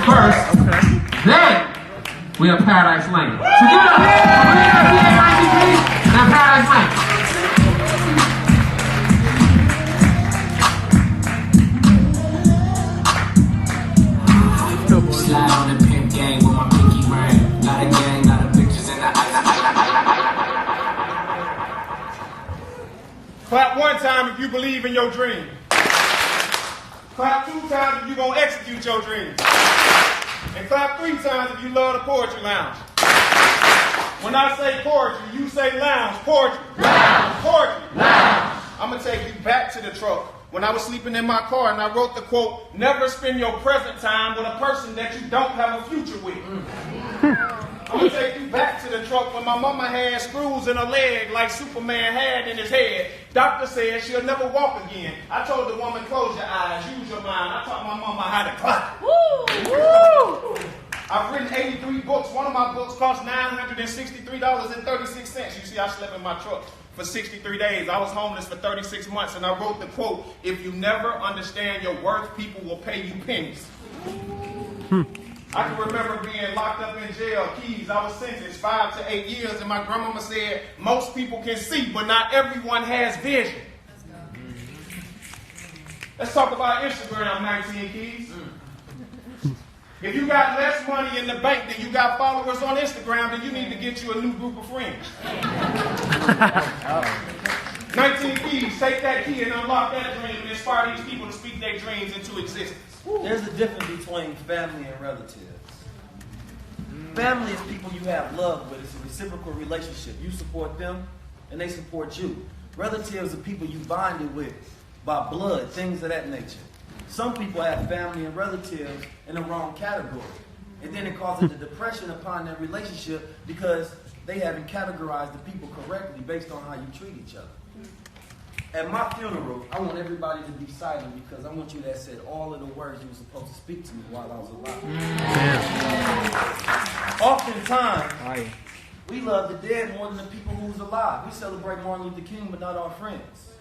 first. Then we have Paradise Lane. So give it up for Billionaire and Paradise Lane. Slide on the pimp gang with my pinky ring. Not a gang, not a pictures in the Clap one time if you believe in your dream. Clap 2 times if you're going to execute your dream. And clap 3 times if you love the Poetry Lounge. When I say poetry, you say lounge. Poetry. Lounge. Poetry. Lounge. I'm going to take you back to the truck. When I was sleeping in my car and I wrote the quote, never spend your present time with a person that you don't have a future with. I'm going to take you back to the truck when my mama had screws in her leg like Superman had in his head. Doctor said she'll never walk again. I told the woman, close your eyes, use your mind. I taught my mama how to clap. Woo! Woo! I've written 83 books. One of my books cost $963.36. You see, I slept in my truck for 63 days. I was homeless for 36 months, and I wrote the quote, if you never understand your worth, people will pay you pennies. I can remember being locked up in jail, Keys. I was sentenced 5 to 8 years, and my grandmama said, most people can see, but not everyone has vision. Let's talk about Instagram, 19 Keys. If you got less money in the bank than you got followers on Instagram, then you need to get you a new group of friends. 19 keys, take that key and unlock that dream and inspire these people to speak their dreams into existence. There's a difference between family and relatives. Family is people you have love with. It's a reciprocal relationship. You support them and they support you. Relatives are people you bonded with by blood, things of that nature. Some people have family and relatives in the wrong category. And then it causes a depression upon their relationship because they haven't categorized the people correctly based on how you treat each other. At my funeral, I want everybody to be silent because I want you to have said all of the words you were supposed to speak to me while I was alive. Oftentimes, we love the dead more than the people who's alive. We celebrate Martin Luther King, but not our friends.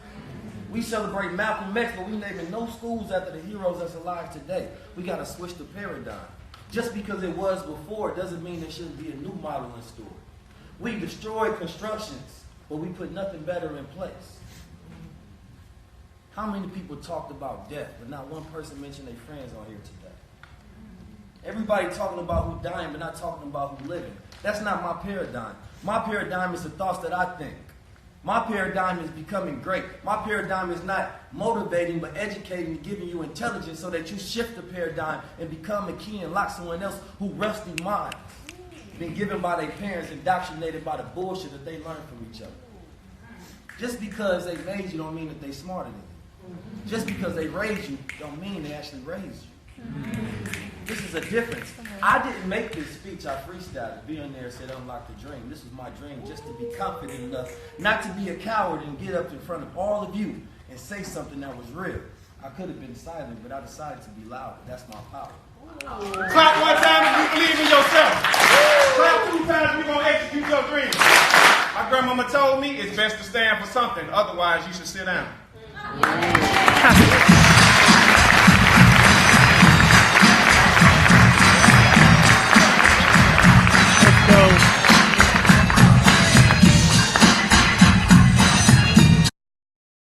We celebrate Malcolm X, but we naming no schools after the heroes that's alive today. We got to switch the paradigm. Just because it was before doesn't mean there shouldn't be a new model in store. We destroyed constructions, but we put nothing better in place. How many people talked about death, but not one person mentioned their friends on here today? Everybody talking about who's dying, but not talking about who's living. That's not my paradigm. My paradigm is the thoughts that I think. My paradigm is becoming great. My paradigm is not motivating, but educating and giving you intelligence so that you shift the paradigm and become a key and lock someone else who rusty minds, been given by their parents, indoctrinated by the bullshit that they learned from each other. Just because they made you don't mean that they're smarter than you. Just because they raised you don't mean they actually raised you. This is a difference. I didn't make this speech. I freestyled. Billionaire said unlock the dream. This was my dream, just to be confident enough not to be a coward and get up in front of all of you and say something that was real. I could have been silent, but I decided to be louder. That's my power. Clap one time if you believe in yourself. Clap 2 times if you're going to execute your dream. My grandmama told me it's best to stand for something. Otherwise, you should sit down.